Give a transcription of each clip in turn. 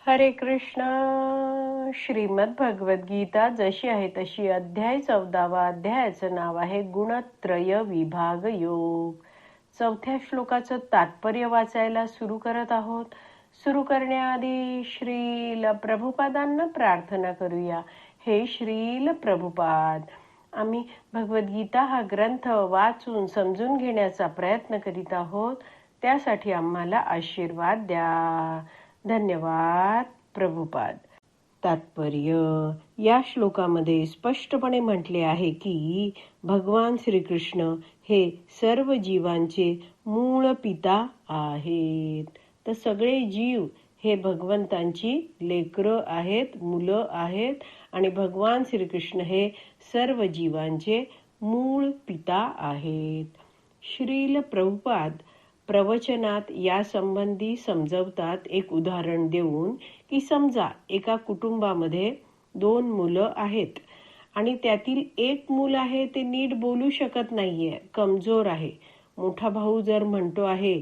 हरे कृष्ण. श्रीमद भगवद गीता जशी आहे तशी, अध्याय 14. अध्यायाचं नाव आहे गुणत्रय विभाग योग. 4थ्या श्लोकाचं तात्पर्य वाचायला सुरू करत आहोत. सुरू करण्याआधी श्रील प्रभुपादांना प्रार्थना करूया. हे श्रील प्रभुपाद, आम्ही भगवद्गीता हा ग्रंथ वाचून समजून घेण्याचा प्रयत्न करीत आहोत. त्यासाठी आम्हाला आशीर्वाद द्या. धन्यवाद प्रभुपाद. तात्पर्य. या श्लोकामध्ये स्पष्टपणे म्हटले आहे की भगवान श्रीकृष्ण हे सर्व जीवांचे मूळ पिता आहेत. तर सगळे जीव हे भगवंतांची लेकरं आहेत, मुलं आहेत, आणि भगवान श्रीकृष्ण हे सर्व जीवांचे मूळ पिता आहेत. श्रील प्रभुपाद प्रवचनात या संबंधी समजवतात एक उदाहरण देऊन की समजा एका कुटुंबामध्ये 2 मुलं आहेत आणि त्यातील एक मूल आहे ते नीट बोलू शकत नाहीये, कमजोर आहे. मोठा भाऊ जर म्हणतो आहे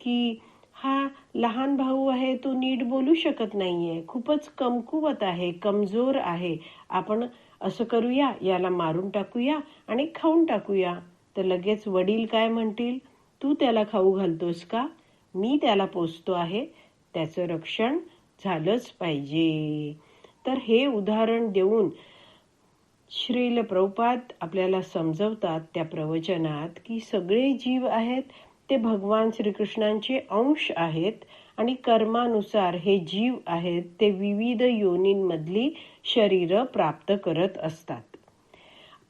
की हा लहान भाऊ आहे, तो नीट बोलू शकत नाहीये, खूपच कमकुवत आहे, कमजोर आहे, आपण असं करूया, याला मारून टाकूया आणि खाऊन टाकूया. तर लगेच वडील काय म्हणतील, तू त्याला खाऊ घालतोस का? मी त्याला पोसतो आहे, त्याचं रक्षण झालंच पाहिजे. तर हे उदाहरण देऊन श्रील प्रभुपाद आपल्याला समजवतात त्या प्रवचनात की सगळे जीव आहेत ते भगवान श्रीकृष्णांचे अंश आहेत आणि कर्मानुसार हे जीव आहेत ते विविध योनींमधली शरीरं प्राप्त करत असतात.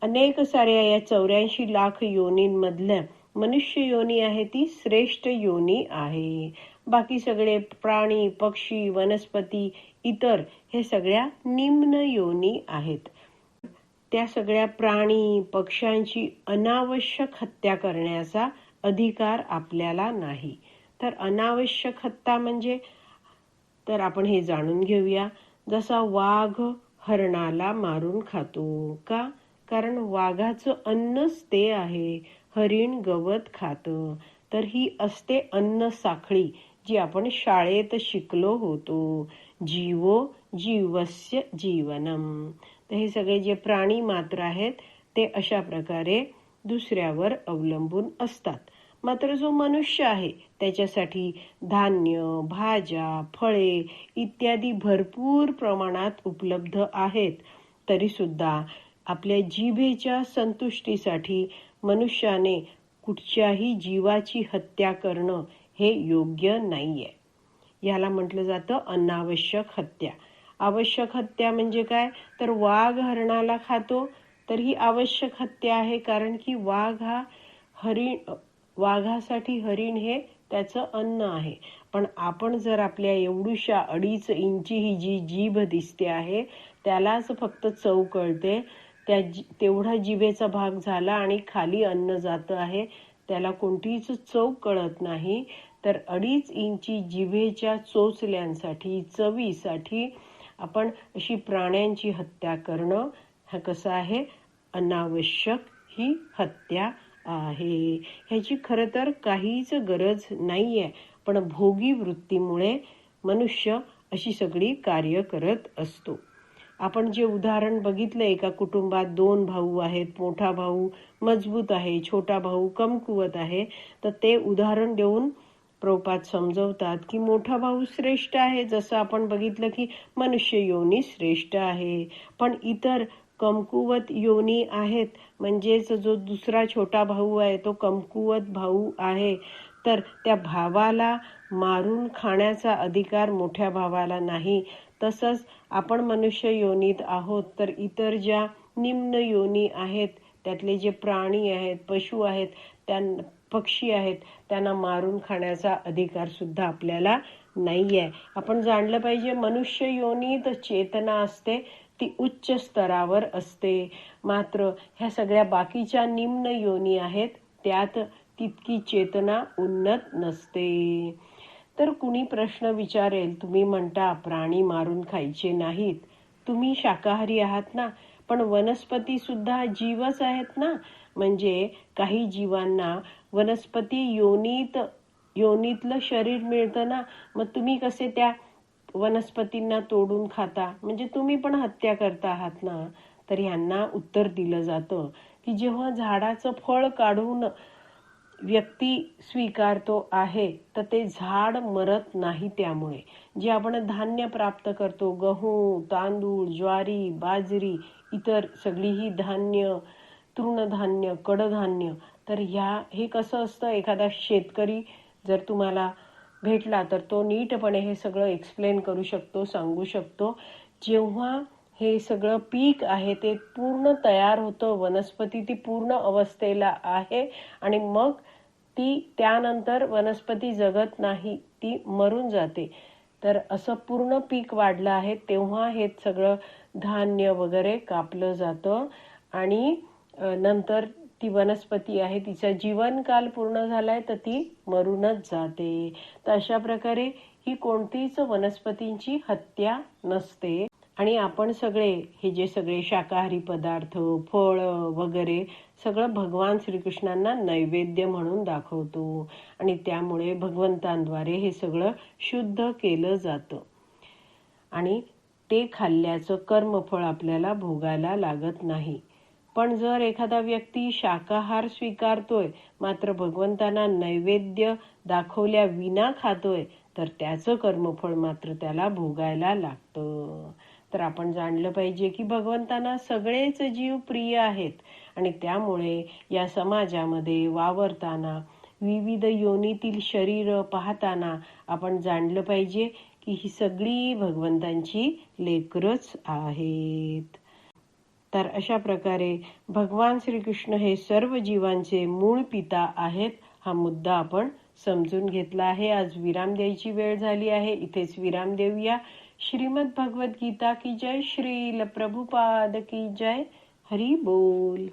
अनेक साऱ्या या 84 लाख योनींमधल्या मनुष्य योनी आहे ती श्रेष्ठ योनी आहे. बाकी सगळे प्राणी, पक्षी, वनस्पती, इतर हे सगळ्या निम्न योनी आहेत. त्या सगळ्या प्राणी पक्ष्यांची अनावश्यक हत्या करण्याचा अधिकार आपल्याला नाही. तर अनावश्यक हत्या म्हणजे, तर आपण हे जाणून घेऊया. जसा वाघ हरणाला मारून खातो का? कारण वाघाचं अन्नच ते आहे. हरिण गवत खातं. तर ही असते अन्न साखळी जी आपण शाळेत शिकलो होतो. जीवो जीवस्य जीवनम. तर हे सगळे जे प्राणी मात्र आहेत ते अशा प्रकारे दुसऱ्यावर अवलंबून असतात. मात्र जो मनुष्य आहे त्याच्यासाठी धान्य, भाज्या, फळे इत्यादी भरपूर प्रमाणात उपलब्ध आहेत. तरी सुद्धा आपल्या जिभेच्या संतुष्टीसाठी मनुष्याने कुठच्याही जीवाची हत्या करणं हे योग्य नाहीये. याला म्हटलं जातं अनावश्यक हत्या. आवश्यक हत्या म्हणजे काय? तर वाघ हरणाला खातो तर ही आवश्यक हत्या आहे, कारण की वाघासाठी हरिण हे त्याचं अन्न आहे. पण आपण जर आपल्या एवढूशा 2.5 इंची ही जी जीभ दिसते आहे त्यालाच फक्त चव कळते, तेवढा जिभेचा भाग झाला आणि खाली अन्न जातं आहे, त्याला कोणतीच चव कळत नाही. तर 2.5 इंची जिभेच्या चोचल्यांसाठी, चवीसाठी आपण अशी प्राण्यांची हत्या करणं हा कसं आहे? अनावश्यक ही हत्या आहे. ह्याची खरं तर काहीच गरज नाहीये, पण भोगी वृत्तीमुळे मनुष्य अशी सगळी कार्य करत असतो. आपण जे उदाहरण बघितलं, एका कुटुंबात 2 भाऊ आहेत, मोठा भाऊ मजबूत आहे, छोटा भाऊ कमकुवत आहे. तर ते उदाहरण देऊन प्रभुपाद समजवतात की मोठा भाऊ श्रेष्ठ आहे, जसं आपण बघितलं की मनुष्य योनी श्रेष्ठ आहे. पण इतर कमकुवत योनी आहेत, म्हणजेच जो दुसरा छोटा भाऊ आहे तो कमकुवत भाऊ आहे. तर त्या भावाला मारून खाण्याचा अधिकार मोठ्या भावाला नाही. तसंच आपण मनुष्य योनीत आहोत, तर इतर ज्या निम्न योनी आहेत त्यातले जे प्राणी आहेत, पशु आहेत, पक्षी आहेत, त्यांना मारून खाण्याचा अधिकार सुद्धा आपल्याला नाहीये. आपण जाणलं पाहिजे मनुष्य योनीत चेतना असते, ती उच्च स्तरावर असते. मात्र ह्या सगळ्या बाकीच्या निम्न योनी आहेत त्यात तितकी चेतना उन्नत नसते. तर कुणी प्रश्न विचारेल, तुम्ही म्हणता प्राणी मारून खायचे नाहीत, तुम्ही शाकाहारी आहात ना, पण वनस्पती सुद्धा जीवच आहेत ना. म्हणजे काही जीवांना वनस्पती योनीतलं शरीर मिळतं ना, मग तुम्ही कसे त्या वनस्पतींना तोडून खाता, म्हणजे तुम्ही पण हत्या करता आहात ना. तर ह्यांना उत्तर दिलं जातं की जेव्हा झाडाचं फळ काढून व्यक्ती स्वीकारतो आहे तर ते झाड मरत नाही. त्यामुळे जे आपण धान्य प्राप्त करतो, गहू, तांदूळ, ज्वारी, बाजरी, इतर सगळी ही धान्य, तृणधान्य, कडधान्य, तर हे कसं असतं, एखादा शेतकरी जर तुम्हाला भेटला तर तो नीटपणे हे सगळं एक्सप्लेन करू शकतो, सांगू शकतो. जेव्हा हे सगळं पीक आहे ते पूर्ण तयार होतं, वनस्पती ती पूर्ण अवस्थेला आहे आणि मग ती त्यानंतर वनस्पती जगत नाही, ती मरून जाते. तर असं पूर्ण पीक वाढलं आहे तेव्हा हे सगळं धान्य वगैरे कापलं जातं आणि नंतर ती वनस्पती आहे तिचा जीवनकाल पूर्ण झालाय तर ती मरूनच जाते. तर अशा प्रकारे ही कोणतीच वनस्पतींची हत्या नसते. आणि आपण सगळे हे जे सगळे शाकाहारी पदार्थ, फळ वगैरे सगळं भगवान श्रीकृष्णांना नैवेद्य म्हणून दाखवतो आणि त्यामुळे भगवंतांद्वारे हे सगळं शुद्ध केलं जातं आणि ते खाल्ल्याचं कर्मफळ आपल्याला भोगायला लागत नाही. पण जर एखादा व्यक्ती शाकाहार स्वीकारतोय मात्र भगवंतांना नैवेद्य दाखवल्या विना खातोय तर त्याचं कर्मफळ मात्र त्याला भोगायला लागतं. तर आपण जाणलं पाहिजे की भगवंतांना सगळेच जीव प्रिय आहेत आणि त्यामुळे या समाजामध्ये वावरताना, विविध योनीतील शरीर पाहताना आपण जाणलं पाहिजे की ही सगळी भगवंतांची लेकरच आहेत. तर अशा प्रकारे भगवान श्रीकृष्ण हे सर्व जीवांचे मूळ पिता आहेत, हा मुद्दा आपण समजून घेतला आहे. आज विराम द्यायची वेळ झाली आहे, इथेच विराम देऊया. श्रीमद भगवत गीता की जय, श्रील प्रभुपाद की जय. हरी बोल.